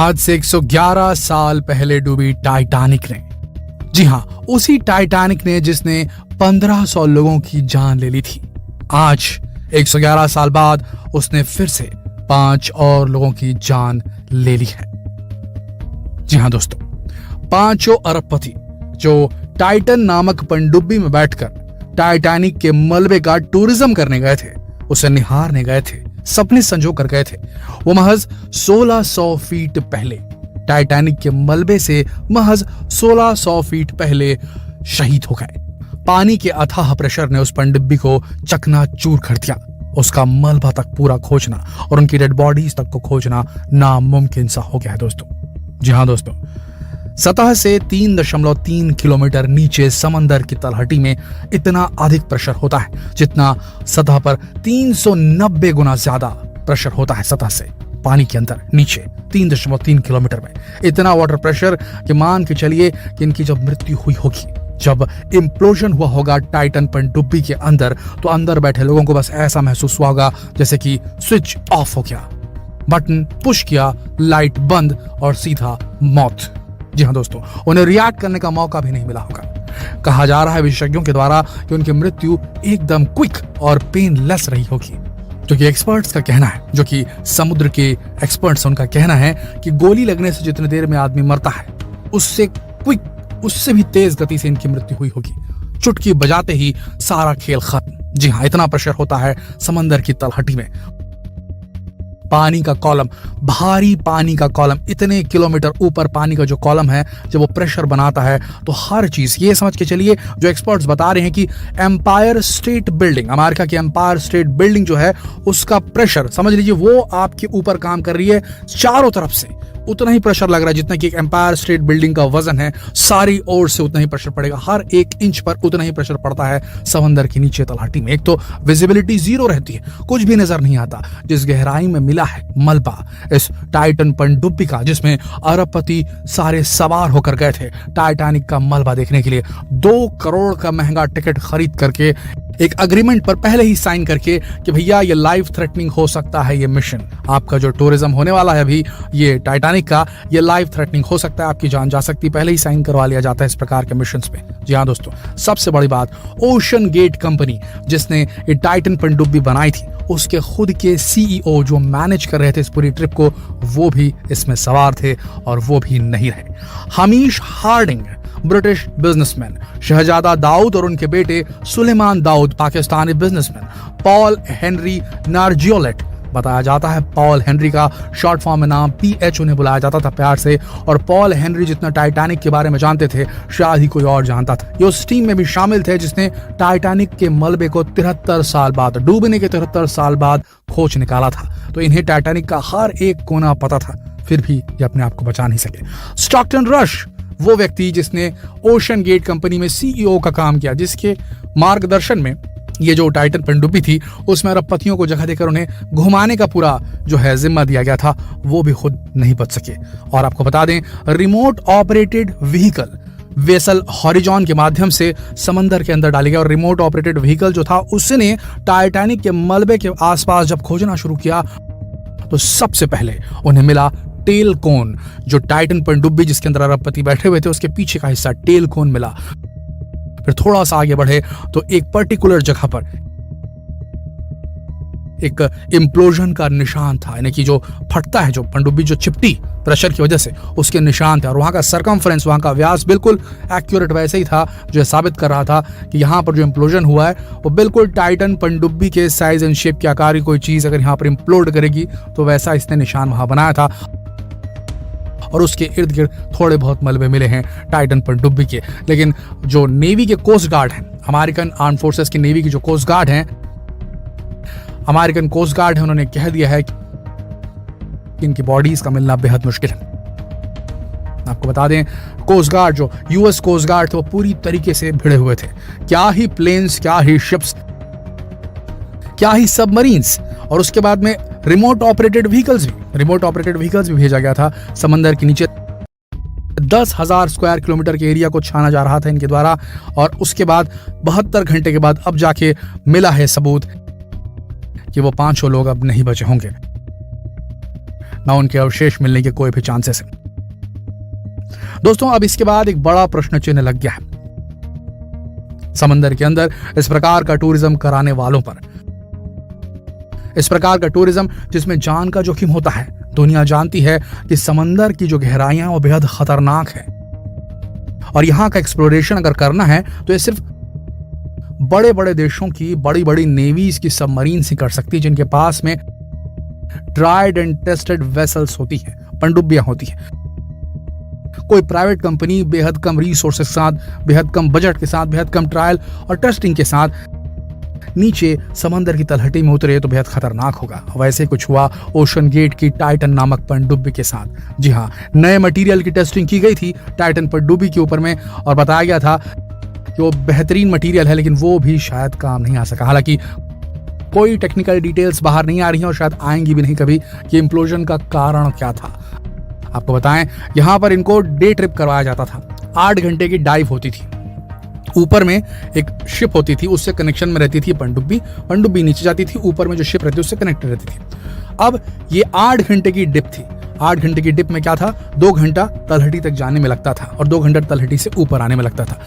आज से 111 साल पहले डूबी टाइटैनिक ने। जी हां, उसी टाइटैनिक ने जिसने 1500 लोगों की जान ले ली थी। आज 111 साल बाद उसने फिर से 5 और लोगों की जान ले ली है। जी हां दोस्तों, 5 अरबपति जो टाइटन नामक पनडुब्बी में बैठकर टाइटैनिक के मलबे का टूरिज्म करने गए थे, उसे निहारने गए थे, सपने संजो कर गए थे। वो महज 1600 फीट पहले टाइटैनिक के मलबे से महज 1600 फीट पहले शहीद हो गए। पानी के अथाह प्रेशर ने उस पनडुब्बी को चकनाचूर कर दिया। उसका मलबा तक पूरा खोजना और उनकी डेड बॉडीज तक को खोजना नामुमकिन सा हो गया है दोस्तों। जी हां दोस्तों, सतह से 3.3 किलोमीटर नीचे समंदर की तलहटी में इतना अधिक प्रेशर होता है जितना सतह पर 390 गुना ज्यादा प्रेशर होता है। सतह से पानी के अंदर नीचे 3.3 किलोमीटर में इतना वाटर प्रेशर कि मान के चलिए कि इनकी जब मृत्यु हुई होगी, जब इम्प्लोजन हुआ होगा टाइटन पनडुब्बी के अंदर, तो अंदर बैठे लोगों को बस ऐसा महसूस हुआ होगा जैसे कि स्विच ऑफ हो गया, बटन पुश किया, लाइट बंद और सीधा मौत। जी हाँ दोस्तों, उन्हें रिएक्ट करने का मौका भी नहीं मिला होगा। कहा जा रहा है विशेषज्ञों के द्वारा कि उनकी मृत्यु एकदम क्विक और पेनलेस रही होगी, जो कि एक्सपर्ट्स का कहना है, जो कि समुद्र के एक्सपर्ट्स उनका कहना है कि गोली लगने से जितनी देर में आदमी मरता है, उससे क्विक, उससे भी तेज गति से इनकी मृत्यु हुई होगी। चुटकी बजाते ही सारा खेल खत्म। जी हाँ, इतना प्रेशर होता है समंदर की तलहटी में। पानी का कॉलम, भारी पानी का कॉलम, इतने किलोमीटर ऊपर पानी का जो कॉलम है, जब वो प्रेशर बनाता है तो हर चीज, ये समझ के चलिए, जो एक्सपर्ट्स बता रहे हैं कि एम्पायर स्टेट बिल्डिंग, अमेरिका की एम्पायर स्टेट बिल्डिंग जो है, उसका प्रेशर समझ लीजिए वो आपके ऊपर काम कर रही है चारों तरफ से। उतना ही प्रेशर लग रहा है जितना कि एक एम्पायर स्टेट बिल्डिंग का वजन है, सारी ओर से उतना ही प्रेशर पड़ेगा। हर एक इंच पर उतना ही प्रेशर पड़ता है समंदर की नीचे तलहटी में। एक तो विजिबिलिटी 0 रहती है, कुछ भी नजर नहीं आता। जिस गहराई में मिला है मलबा इस टाइटन पनडुब्बी का, जिसमें अरबपति सारे सवार होकर गए थे टाइटैनिक का मलबा देखने के लिए, 2 करोड़ का महंगा टिकट खरीद करके, एक अग्रीमेंट पर पहले ही साइन करके कि भैया ये लाइफ थ्रेटनिंग हो सकता है, ये मिशन आपका जो टूरिज्म होने वाला है अभी ये टाइटैनिक का, ये लाइफ थ्रेटनिंग हो सकता है, आपकी जान जा सकती है, पहले ही साइन करवा लिया जाता है इस प्रकार के मिशंस पे। जी हाँ दोस्तों, सबसे बड़ी बात, ओशन गेट कंपनी जिसने ये टाइटन पनडुब्बी बनाई थी, उसके खुद के सीईओ जो मैनेज कर रहे थे इस पूरी ट्रिप को, वो भी इसमें सवार थे और वो भी नहीं रहे। Hamish Harding, British businessman, Shahzada Dawood और उनके बेटे Suleman Dawood, Pakistani businessman, Paul Henry Nargeolet, बताया जाता है पॉल हेनरी का शॉर्ट फॉर्म में नाम PH उन्हें बुलाया जाता था प्यार से, और पॉल हेनरी जितना टाइटैनिक के बारे में जानते थे शायद ही कोई और जानता था। ये उस टीम में भी शामिल थे जिसने टाइटैनिक के मलबे को 73 साल बाद, डूबने के 73 साल बाद खोज निकाला था। तो इन्हें टाइटैनिक का हर एक कोना पता था, फिर भी ये अपने आप को बचा नहीं सके। स्टॉकटन रश, वो व्यक्ति जिसने ओशन गेट कंपनी में सीईओ का काम किया, जिसके मार्गदर्शन में ये जो टाइटन पनडुब्बी थी उसमें अरबपतियों को जगह देकर उन्हें घुमाने का पूरा जो है जिम्मा दिया गया था, वो भी खुद नहीं बच सके। और आपको बता दें, remote operated vehicle vessel horizon के माध्यम से समंदर के अंदर डाली गया, और रिमोट ऑपरेटेड व्हीकल जो था उसने टाइटैनिक के मलबे के आसपास जब खोजना शुरू किया तो सबसे पहले उन्हें मिला टेल कोन। जो टाइटन पनडुब्बी जिसके अंदर अरबपति बैठे हुए थे उसके पीछे का हिस्सा टेल कोन मिला। फिर थोड़ा सा आगे बढ़े तो एक पर्टिकुलर जगह पर एक इम्प्लोजन का निशान था, यानी कि जो फटता है, जो पनडुब्बी जो चिपटी प्रेशर की वजह से, उसके निशान थे। और वहां का सरकमफ्रेंस, वहां का व्यास बिल्कुल एक्यूरेट वैसे ही था, जो साबित कर रहा था कि यहाँ पर जो इम्प्लोजन हुआ है वो बिल्कुल टाइटन पनडुब्बी के साइज एंड शेप के आकार की कोई चीज अगर यहाँ पर इम्प्लोड करेगी तो वैसा इसने निशान वहां बनाया था। और उसके इर्द गिर्द थोड़े बहुत मलबे मिले हैं टाइटन पनडुब्बी के। लेकिन जो नेवी के कोस्ट गार्ड हैं, अमेरिकन आर्म फोर्सेस की नेवी की जो कोस्ट गार्ड हैं, अमेरिकन कोस्ट गार्ड है, उन्होंने कह दिया है कि इनकी बॉडीज का मिलना बेहद मुश्किल है। आपको बता दें, कोस्ट गार्ड जो यूएस कोस्ट गार्ड थे वो पूरी तरीके से भिड़े हुए थे। क्या ही प्लेन्स, क्या ही शिप्स, क्या ही सबमरीन्स, और उसके बाद में रिमोट ऑपरेटेड व्हीकल्स भी भेजा गया था समंदर के नीचे। 10,000 स्क्वायर किलोमीटर के एरिया को छाना जा रहा था इनके द्वारा, और उसके बाद 72 घंटे के बाद अब जाके मिला है सबूत कि वो 5 लोग अब नहीं बचे होंगे। ना उनके अवशेष मिलने के कोई भी चांसेस है। दोस्तों, अब इसके बाद एक बड़ा प्रश्न चिन्ह लग गया है समंदर के अंदर इस प्रकार का टूरिज्म कराने वालों पर। इस प्रकार का टूरिज्म जिसमें जान का जोखिम होता है। दुनिया जानती है कि समंदर की जो गहराइयां हैं वो बेहद खतरनाक है, और यहां का एक्सप्लोरेशन अगर करना है तो ये सिर्फ बड़े बड़े देशों की बड़ी बड़ी नेवीज की सबमरीन ही कर सकती है, जिनके पास में ट्राइड एंड टेस्टेड वेसल्स होती है, पनडुब्बियां होती है। कोई प्राइवेट कंपनी बेहद कम रिसोर्सेस के साथ, बेहद कम बजट के साथ, बेहद कम ट्रायल और टेस्टिंग के साथ नीचे समंदर की तलहटी में उतरे तो बेहद खतरनाक होगा। वैसे कुछ हुआ ओशन गेट की टाइटन नामक पनडुब्बी के साथ। जी हाँ, नए मटेरियल की टेस्टिंग की गई थी टाइटन पनडुब्बी के ऊपर में, और बताया गया था कि वो बेहतरीन मटेरियल है, लेकिन वो भी शायद काम नहीं आ सका। हालांकि कोई टेक्निकल डिटेल्स बाहर नहीं आ रही हैं और शायद आएंगी भी नहीं कभी कि इम्प्लोजन का कारण क्या था। आपको बताएं, यहां पर इनको डे ट्रिप करवाया जाता था। 8 घंटे की डाइव होती थी। ऊपर में एक शिप होती थी, उससे कनेक्शन में रहती थी पनडुब्बी नीचे जाती थी, ऊपर में जो शिप रहती थी उससे कनेक्टेड रहती थी। अब ये 8 घंटे की डिप थी। 8 घंटे की डिप में क्या था, 2 घंटा तलहटी तक जाने में लगता था और 2 घंटा तलहटी से ऊपर आने में लगता था।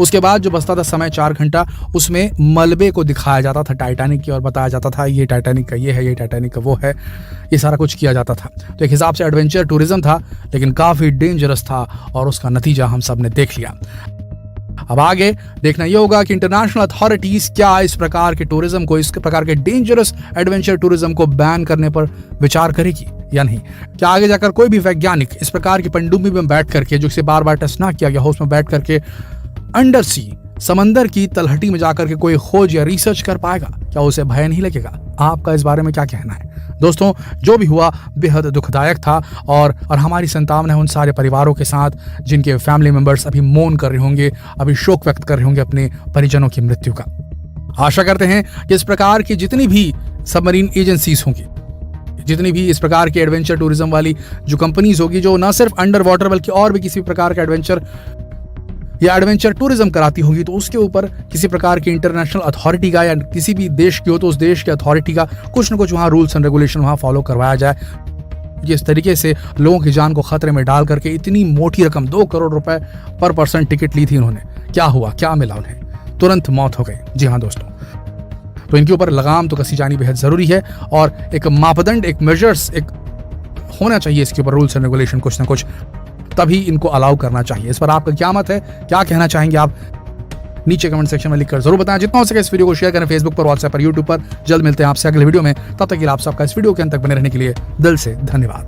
उसके बाद जो बचता था समय 4 घंटा, उसमें मलबे को दिखाया जाता था टाइटैनिक की, और बताया जाता था ये टाइटैनिक का ये है, ये टाइटैनिक का वो है। ये सारा कुछ किया जाता था। तो एक हिसाब से एडवेंचर टूरिज्म था, लेकिन काफी डेंजरस था, और उसका नतीजा हम सब ने देख लिया। अब आगे देखना यह होगा कि इंटरनेशनल अथॉरिटीज क्या इस प्रकार के टूरिज्म को, इस प्रकार के डेंजरस एडवेंचर टूरिज्म को बैन करने पर विचार करेगी या नहीं। क्या आगे जाकर कोई भी वैज्ञानिक इस प्रकार की पनडुब्बी में बैठ करके, जो इसे बार बार टेस्ट ना किया गया हो, उसमें बैठ करके अंडर सी समंदर की तलहटी में जाकर के कोई खोज या रिसर्च कर पाएगा? क्या उसे भय नहीं लगेगा? आपका इस बारे में क्या कहना है? दोस्तों, जो भी हुआ बेहद दुखदायक था, और हमारी संतावना है उन सारे परिवारों के साथ जिनके फैमिली मेंबर्स अभी मौन कर रहे होंगे, अभी शोक व्यक्त कर रहे होंगे अपने परिजनों की मृत्यु का। आशा करते हैं कि इस प्रकार की जितनी भी सबमरीन एजेंसीज होंगी, जितनी भी इस प्रकार की एडवेंचर टूरिज्म वाली जो कंपनीज होगी, जो न सिर्फ अंडर वाटर बल्कि और भी किसी प्रकार का एडवेंचर या एडवेंचर टूरिज्म कराती होगी, तो उसके ऊपर किसी प्रकार की इंटरनेशनल अथॉरिटी का, या किसी भी देश की हो तो उस देश के अथॉरिटी का कुछ न कुछ वहां रूल्स एंड रेगुलेशन वहां फॉलो करवाया जाए। जिस तरीके से लोगों की जान को खतरे में डाल करके इतनी मोटी रकम 2 करोड़ रुपए पर पर्सन टिकट ली थी उन्होंने, क्या हुआ, क्या मिला उन्हें? तुरंत मौत हो गई। जी हाँ दोस्तों, तो इनके ऊपर लगाम तो कसी जानी बेहद जरूरी है, और एक मापदंड, एक मेजर्स, एक होना चाहिए इसके ऊपर रूल्स एंड रेगुलेशन कुछ ना कुछ, तभी इनको अलाउ करना चाहिए। इस पर आपका क्या मत है, क्या कहना चाहेंगे आप? नीचे कमेंट सेक्शन में लिखकर जरूर बताएं। जितना हो सके इस वीडियो को शेयर करें फेसबुक पर, व्हाट्सएप पर, यूट्यूब पर। जल्द मिलते हैं आपसे अगले वीडियो में। तब तक के लिए आप सबका इस वीडियो के अंत तक बने रहने के लिए दिल से धन्यवाद।